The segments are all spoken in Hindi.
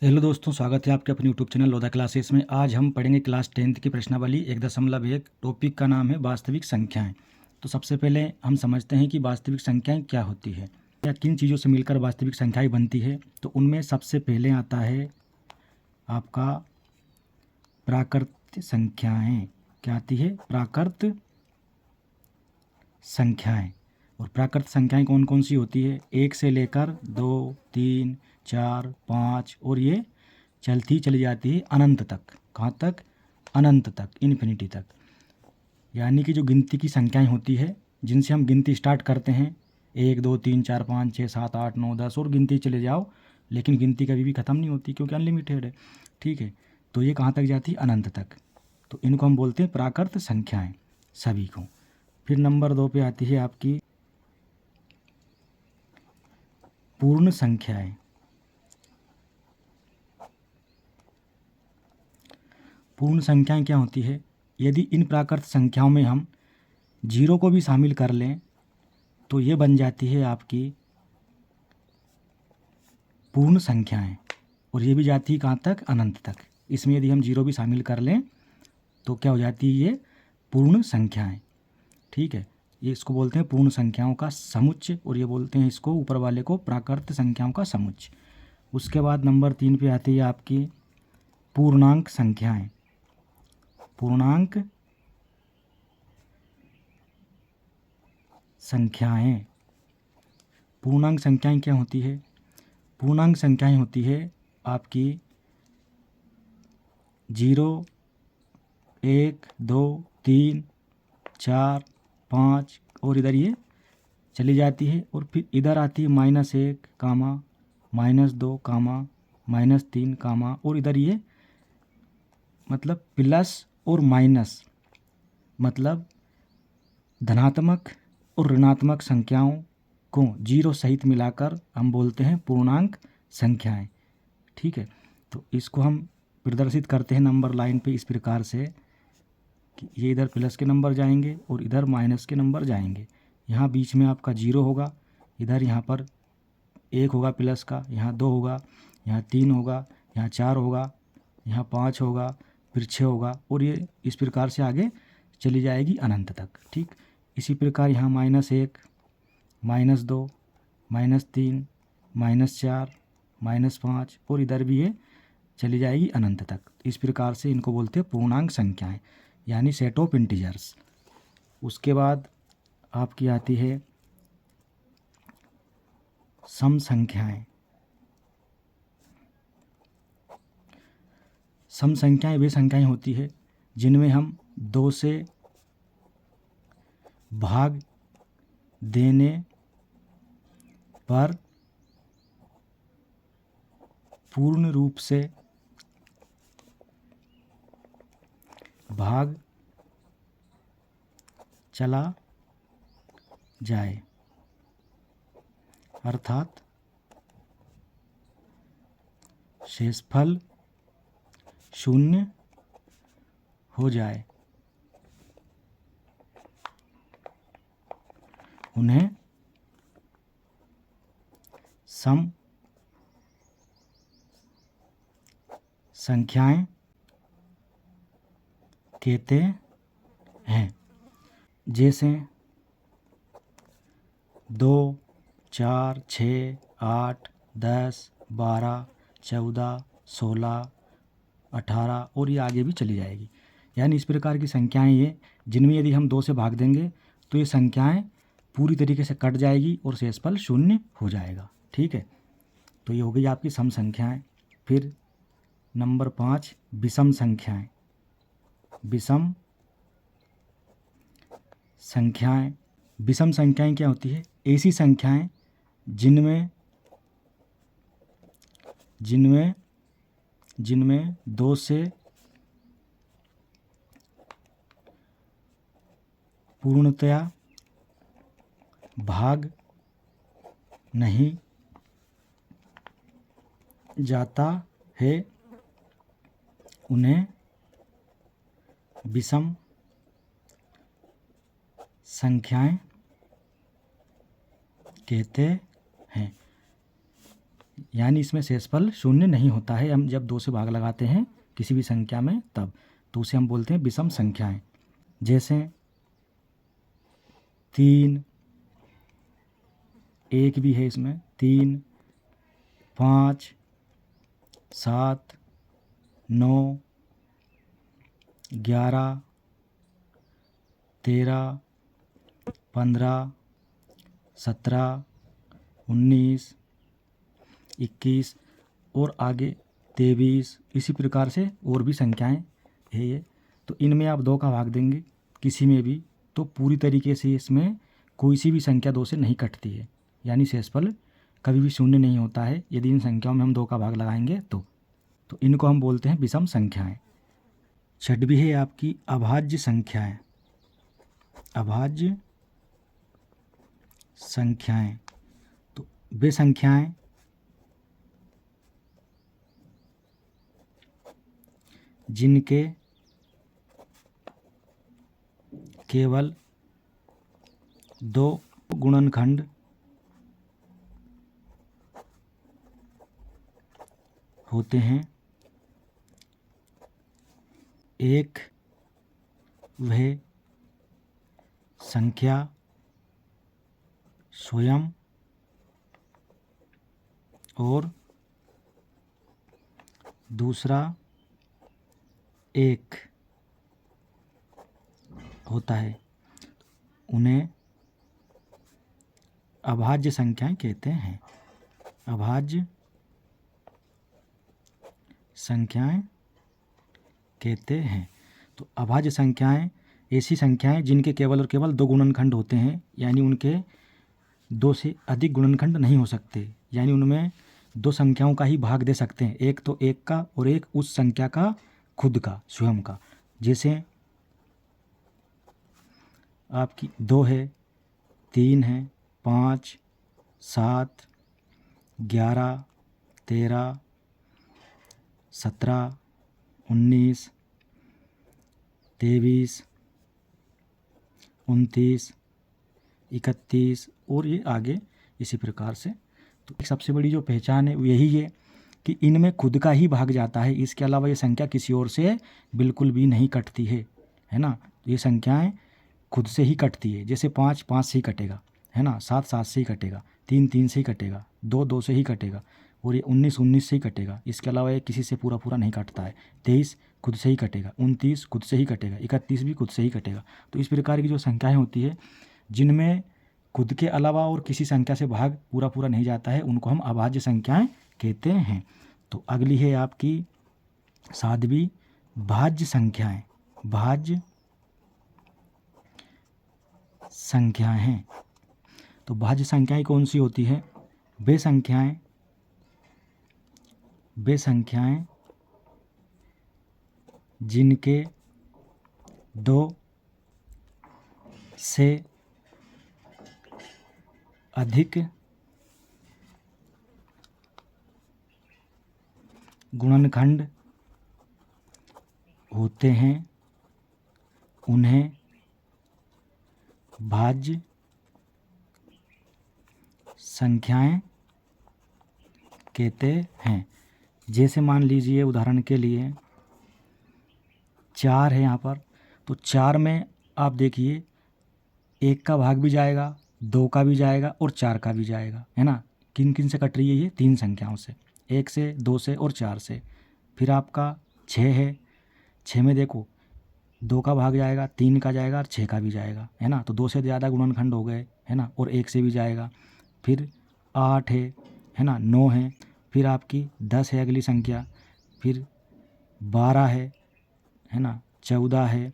हेलो दोस्तों, स्वागत है आपके अपने यूट्यूब चैनल लोधा क्लासेस में। आज हम पढ़ेंगे क्लास 10th की प्रश्नावली 1.1। टॉपिक का नाम है वास्तविक संख्याएं। तो सबसे पहले हम समझते हैं कि वास्तविक संख्याएं क्या होती है या किन चीज़ों से मिलकर वास्तविक संख्याएं बनती है। तो उनमें सबसे पहले आता है आपका प्राकृत संख्याएँ। क्या आती है? प्राकृत संख्याएँ। और प्राकृत संख्याएँ कौन कौन सी होती है? 1 से लेकर 2, 3, 4, 5 और ये चलती चली जाती है अनंत तक। कहाँ तक? अनंत तक, इन्फिनिटी तक। यानी कि जो गिनती की संख्याएं होती है जिनसे हम गिनती स्टार्ट करते हैं 1, 2, 3, 4, 5, 6, 7, 8, 9, 10 और गिनती चले जाओ, लेकिन गिनती कभी भी ख़त्म नहीं होती क्योंकि अनलिमिटेड है। ठीक है, तो ये कहाँ तक जाती है? अनंत तक। तो इनको हम बोलते हैं प्राकृत संख्याएँ सभी को। फिर नंबर 2 पे आती है आपकी पूर्ण संख्याएँ। पूर्ण संख्याएँ क्या होती है? यदि इन प्राकृत संख्याओं में हम जीरो को भी शामिल कर लें तो ये बन जाती है आपकी पूर्ण संख्याएँ। और ये भी जाती है कहाँ तक? अनंत तक। इसमें यदि हम जीरो भी शामिल कर लें तो क्या हो जाती है? ये पूर्ण संख्याएँ। ठीक है, ये इसको बोलते हैं पूर्ण संख्याओं का समुच्चय और ये बोलते हैं इसको ऊपर वाले को प्राकृत संख्याओं का समुच्चय। उसके बाद नंबर 3 पे आती है आपकी पूर्णांक संख्याएँ। पूर्णांक संख्याएँ। पूर्णांक संख्याएँ क्या होती है? पूर्णांक संख्याएँ होती है आपकी 0, 1, 2, 3, 4, 5 और इधर ये चली जाती है। और फिर इधर आती है -1, -2, -3, और इधर ये मतलब प्लस और माइनस, मतलब धनात्मक और ऋणात्मक संख्याओं को जीरो सहित मिलाकर हम बोलते हैं पूर्णांक संख्याएं। ठीक है, तो इसको हम प्रदर्शित करते हैं नंबर लाइन पे इस प्रकार से कि ये इधर प्लस के नंबर जाएंगे और इधर माइनस के नंबर जाएंगे। यहाँ बीच में आपका 0 होगा, इधर यहाँ पर 1 होगा प्लस का, यहाँ 2 होगा, यहाँ 3 होगा, यहाँ 4 होगा, यहाँ 5 होगा, फिर 6 होगा और ये इस प्रकार से आगे चली जाएगी अनंत तक। ठीक, इसी प्रकार यहाँ -1, -2, -3, -4, -5 और इधर भी ये चली जाएगी अनंत तक। इस प्रकार से इनको बोलते हैं पूर्णांक संख्याएं, यानी सेट ऑफ इंटीजर्स। उसके बाद आपकी आती है सम संख्याएं। सम संख्याएं वे संख्याएं होती है जिनमें हम 2 से भाग देने पर पूर्ण रूप से भाग चला जाए, अर्थात शेषफल शून्य हो जाए, उन्हें सम संख्याएं कहते हैं। जैसे 2, 4, 6, 8, 10, 12, 14, 16, 18 और ये आगे भी चली जाएगी। यानी इस प्रकार की संख्याएं ये जिनमें यदि हम 2 से भाग देंगे तो ये संख्याएं पूरी तरीके से कट जाएगी और शेषफल शून्य हो जाएगा। ठीक है, तो ये हो गई आपकी सम संख्याएं। फिर नंबर 5 विषम संख्याएं। विषम संख्याएं। विषम संख्याएं क्या होती है? ऐसी संख्याएं जिनमें जिनमें जिनमें 2 से पूर्णतया भाग नहीं जाता है, उन्हें विषम संख्याएं कहते हैं। यानी इसमें शेषफल शून्य नहीं होता है। हम जब 2 से भाग लगाते हैं किसी भी संख्या में तब, तो उसे हम बोलते हैं विषम संख्याएं। जैसे 3, 1 भी है इसमें, 3, 5, 7, 9, 11, 13, 15, 17, 19, 21 और आगे 23, इसी प्रकार से और भी संख्याएं है ये। तो इनमें आप 2 का भाग देंगे किसी में भी, तो पूरी तरीके से इसमें कोई सी भी संख्या 2 से नहीं कटती है, यानी शेषफल कभी भी शून्य नहीं होता है यदि इन संख्याओं में हम 2 का भाग लगाएंगे तो इनको हम बोलते हैं विषम संख्याएं। छठवीं है आपकी अभाज्य संख्याएं। अभाज्य संख्याएं, तो वे संख्याएं जिनके केवल 2 गुणनखंड होते हैं। एक वह संख्या स्वयं और दूसरा एक होता है, उन्हें अभाज्य संख्याएं कहते हैं। अभाज्य संख्याएं कहते हैं। तो अभाज्य संख्याएं ऐसी संख्याएं जिनके केवल और केवल 2 गुणनखंड होते हैं, यानी उनके 2 से अधिक गुणनखंड नहीं हो सकते, यानी उनमें 2 संख्याओं का ही भाग दे सकते हैं, एक तो 1 का और एक उस संख्या का खुद का स्वयं का। जैसे आपकी 2 है, 3 है, 5, 7, 11, 13, 17, 19, 23, 29, 31 और ये आगे इसी प्रकार से। तो एक सबसे बड़ी जो पहचान है वो यही है कि इनमें खुद का ही भाग जाता है, इसके अलावा ये संख्या किसी और से बिल्कुल भी नहीं कटती है ना। ये संख्याएं खुद से ही कटती है। जैसे 5 5 से ही कटेगा, है ना, 7 7 से ही कटेगा, 3 3 से ही कटेगा, 2 2 से ही कटेगा, और ये 19 19 से ही कटेगा। इसके अलावा ये किसी से पूरा नहीं कटता है। 23 खुद से ही कटेगा, 29 खुद से ही कटेगा, 31 भी खुद से ही कटेगा। तो इस प्रकार की जो संख्याएं होती है जिनमें खुद के अलावा और किसी संख्या से भाग पूरा नहीं जाता है, उनको हम अभाज्य संख्याएं कहते हैं। तो अगली है आपकी 7वीं भाज्य संख्याएं। भाज्य संख्याएं हैं। तो भाज्य संख्याएं कौन सी होती है? वे संख्याएं जिनके 2 से अधिक गुणनखंड होते हैं, उन्हें भाज्य संख्याएं कहते हैं। जैसे मान लीजिए उदाहरण के लिए 4 है यहाँ पर, तो 4 में आप देखिए 1 का भाग भी जाएगा, 2 का भी जाएगा और 4 का भी जाएगा, है ना। किन किन से कट रही है ये? 3 संख्याओं से, 1 से, 2 से और 4 से। फिर आपका 6 है, 6 में देखो 2 का भाग जाएगा, 3 का जाएगा और 6 का भी जाएगा, है ना। तो 2 से ज़्यादा गुणनखंड हो गए, है ना, और 1 से भी जाएगा। फिर 8 है ना, 9 है, फिर आपकी 10 है अगली संख्या, फिर 12 है ना, 14 है,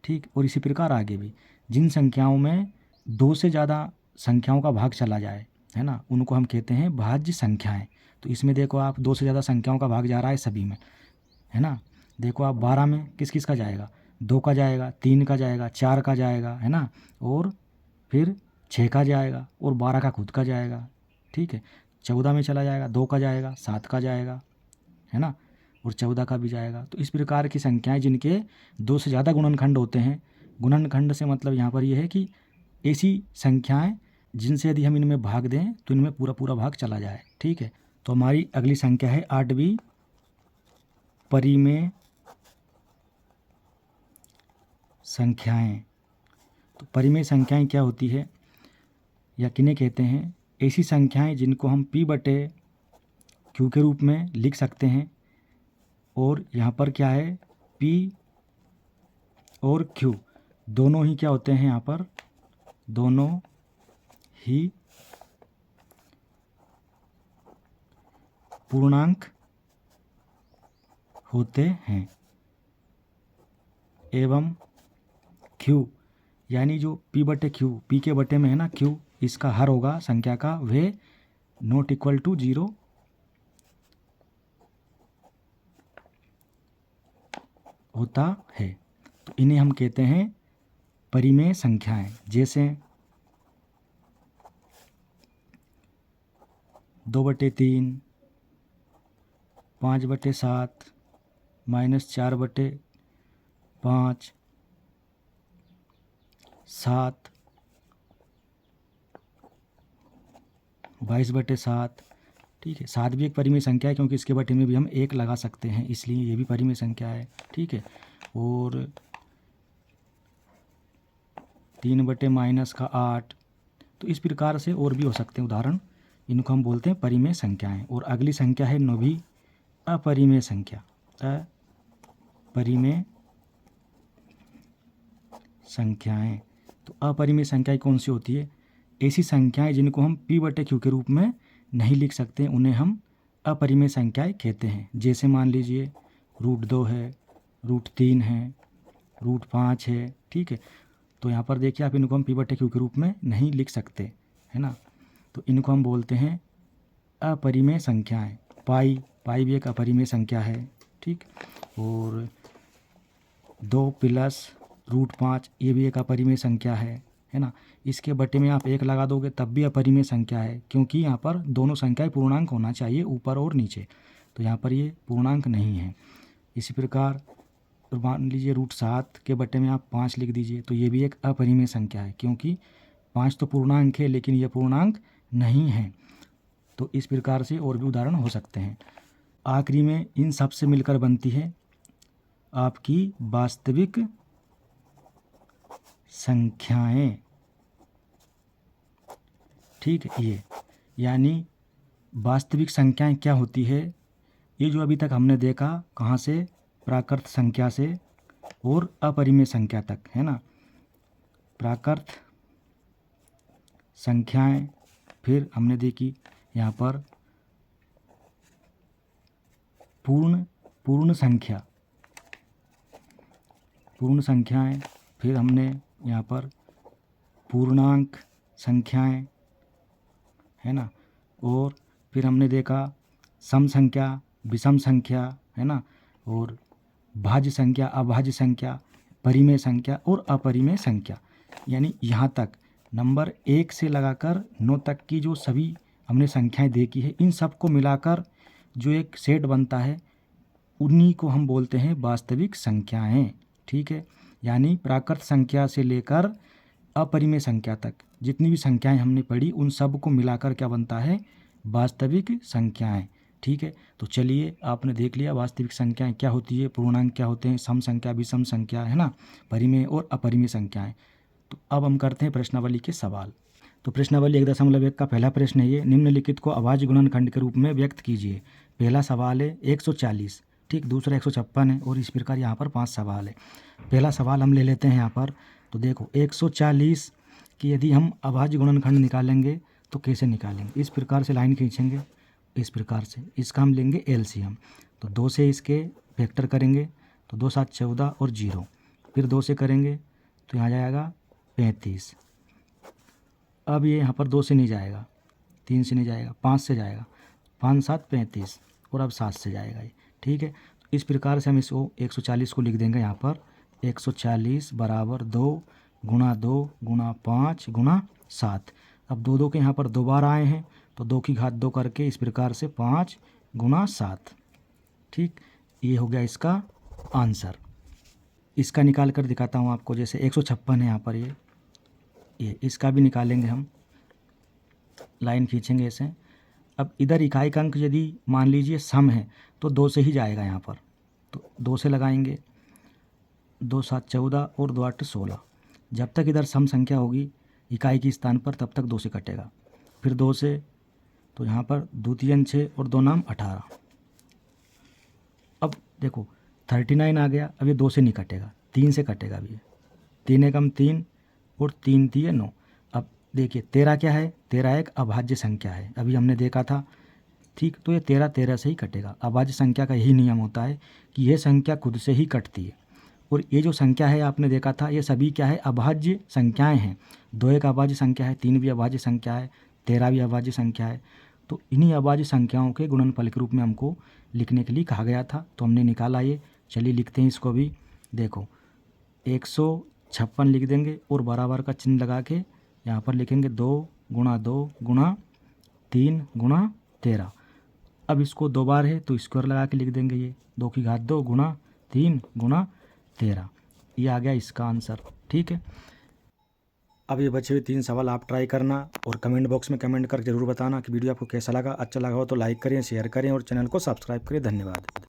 ठीक। और इसी प्रकार आगे भी जिन संख्याओं में 2 से ज़्यादा संख्याओं का भाग चला जाए, है ना, उनको हम कहते हैं भाज्य संख्याएं। तो इसमें देखो आप 2 से ज़्यादा संख्याओं का भाग जा रहा है सभी में, है ना। देखो आप 12 में किस किस का जाएगा? 2 का जाएगा, 3 का जाएगा, 4 का जाएगा, है ना, और फिर 6 का जाएगा और 12 का खुद का जाएगा, ठीक है। 14 में चला जाएगा, 2 का जाएगा, 7 का जाएगा, है ना, और 14 का भी जाएगा। तो इस प्रकार की संख्याएं जिनके 2 से ज़्यादा गुणनखंड होते हैं। गुणनखंड से मतलब यहाँ पर यह है कि ऐसी संख्याएं जिनसे यदि हम इनमें भाग दें तो इनमें पूरा भाग चला जाए, ठीक है। तो हमारी अगली संख्या है 8वीं परिमेय संख्याएं। तो परिमेय संख्याएं क्या होती है या किन्हें कहते हैं? ऐसी संख्याएं जिनको हम p बटे q के रूप में लिख सकते हैं। और यहाँ पर क्या है, p और q दोनों ही क्या होते हैं? यहाँ पर दोनों ही पूर्णांक होते हैं एवं q यानी जो p बटे q, p के बटे में है ना q, इसका हर होगा संख्या का, वह नॉट इक्वल टू 0 होता है। तो इन्हें हम कहते हैं परिमेय संख्याएं। जैसे 2/3, 5/7, -4/5, 7, 22/7। ठीक है, 7 भी एक परिमेय संख्या है क्योंकि इसके बटे में भी हम 1 लगा सकते हैं, इसलिए ये भी परिमेय संख्या है। ठीक है, और 3/-8। तो इस प्रकार से और भी हो सकते हैं उदाहरण, इनको हम बोलते हैं परिमेय संख्याएं। और अगली संख्या है 9वीं अपरिमेय संख्या। अपरिमेय संख्याएं। तो अपरिमेय संख्याएं कौन सी होती है? ऐसी संख्याएं जिनको हम p बटे q के रूप में नहीं लिख सकते, उन्हें हम अपरिमेय संख्याएं कहते हैं। जैसे मान लीजिए √2 है, √3 है, √5 है। ठीक है, तो यहाँ पर देखिए आप इनको हम p बटे q के रूप में नहीं लिख सकते, है ना। तो इनको हम बोलते हैं अपरिमेय संख्याएं। पाई भी एक अपरिमेय संख्या है। ठीक, और 2 + √5 ये भी एक अपरिमेय संख्या है ना। इसके बटे में आप 1 लगा दोगे तब भी अपरिमेय संख्या है, क्योंकि यहाँ पर दोनों संख्याएं पूर्णांक होना चाहिए, ऊपर और नीचे। तो यहाँ पर ये पूर्णांक नहीं है। इसी प्रकार मान लीजिए √7 के बटे में आप 5 लिख दीजिए, तो ये भी एक अपरिमेय संख्या है, क्योंकि 5 तो पूर्णांक है लेकिन यह पूर्णांक नहीं है। तो इस प्रकार से और भी उदाहरण हो सकते हैं। आखिरी में इन सब से मिलकर बनती है आपकी वास्तविक संख्याएं। ठीक है, ये यानी वास्तविक संख्याएं क्या होती है? ये जो अभी तक हमने देखा, कहाँ से? प्राकृत संख्या से और अपरिमेय संख्या तक, है ना। प्राकृत संख्याएं, फिर हमने देखी यहाँ पर पूर्ण संख्याएं, फिर हमने यहाँ पर पूर्णांक संख्याएं, है ना। और फिर हमने देखा सम संख्या, विषम संख्या, है ना, और भाज्य संख्या, अभाज्य संख्या, परिमेय संख्या और अपरिमेय संख्या। यानी यहाँ तक नंबर 1 से लगाकर 9 तक की जो सभी हमने संख्याएं देखी है, इन सब को मिलाकर जो एक सेट बनता है, उन्हीं को हम बोलते हैं वास्तविक संख्याएं। ठीक है, यानी प्राकृत संख्या से लेकर अपरिमेय संख्या तक जितनी भी संख्याएं हमने पढ़ी, उन सब को मिलाकर क्या बनता है? वास्तविक संख्याएं। ठीक है, तो चलिए आपने देख लिया वास्तविक संख्याएं क्या होती है, पूर्णांक क्या होते हैं, सम संख्या, विषम संख्या, है ना, परिमेय और अपरिमेय संख्याएं। तो अब हम करते हैं प्रश्नावली के सवाल। तो प्रश्नावली 1.1 का पहला प्रश्न है ये, निम्नलिखित को अभाज्य गुणनखंड के रूप में व्यक्त कीजिए। पहला सवाल है 140, ठीक, दूसरा 156 है, और इस प्रकार यहाँ पर 5 सवाल है। पहला सवाल हम ले लेते हैं यहाँ पर। तो देखो 140 कि यदि हम अभाज्य गुणनखंड निकालेंगे तो कैसे निकालेंगे? इस प्रकार से लाइन खींचेंगे, इस प्रकार से, इसका हम लेंगे एलसीएम। तो 2 से इसके फैक्टर करेंगे तो 2 7 14 और 0, फिर 2 से करेंगे तो यहाँ जाएगा 35। अब ये यहाँ पर 2 से नहीं जाएगा, 3 से नहीं जाएगा, 5 से जाएगा, 5 7 35, और अब 7 से जाएगा ये। ठीक है, तो इस प्रकार से हम इसको 140 को लिख देंगे यहाँ पर 140 बराबर 2 गुणा 2 गुणा 5 गुणा 7। अब 2 के यहाँ पर 2 बार आए हैं तो 2 की घात 2 करके इस प्रकार से 5 गुणा 7। ठीक, ये हो गया इसका आंसर। इसका निकाल कर दिखाता हूँ आपको। जैसे 156 है यहाँ पर, ये इसका भी निकालेंगे हम, लाइन खींचेंगे ऐसे। अब इधर इकाई का अंक यदि मान लीजिए सम है तो 2 से ही जाएगा यहाँ पर, तो 2 से लगाएंगे, 2 7 14 और 2 8 16। जब तक इधर सम संख्या होगी इकाई के स्थान पर तब तक 2 से कटेगा। फिर 2 से, तो यहाँ पर द्वितीयन 6 और 2 नाम 18। अब देखो 39 आ गया। अब ये 2 से नहीं कटेगा, 3 से कटेगा। अब ये 3 एकम 3 और 3 3 9। अब देखिए 13 क्या है, 13 एक अभाज्य संख्या है, अभी हमने देखा था, ठीक। तो ये 13 13 से ही कटेगा। अभाज्य संख्या का यही नियम होता है कि यह संख्या खुद से ही कटती है। और ये जो संख्या है आपने देखा था, ये सभी क्या है, अभाज्य संख्याएं हैं। 2 एक अभाज्य संख्या है, 3 भी अभाज्य संख्या है, 13 भी अभाज्य संख्या है। तो इन्हीं अभाज्य संख्याओं के गुणनफल के रूप में हमको लिखने के लिए कहा गया था, तो हमने निकाला ये। चलिए लिखते हैं इसको भी। देखो 156 लिख देंगे और बराबर का चिन्ह लगा के यहाँ पर लिखेंगे 2 गुणा 2 गुणा 3 गुणा 13। अब इसको 2 बार है तो स्क्वायर लगा के लिख देंगे, ये 2 की घात 2 गुणा 3 गुणा 13। ये आ गया इसका आंसर, ठीक है। अब ये बचे हुए 3 सवाल आप ट्राई करना और कमेंट बॉक्स में कमेंट कर जरूर बताना कि वीडियो आपको कैसा लगा। अच्छा लगा हो तो लाइक करें, शेयर करें और चैनल को सब्सक्राइब करें। धन्यवाद।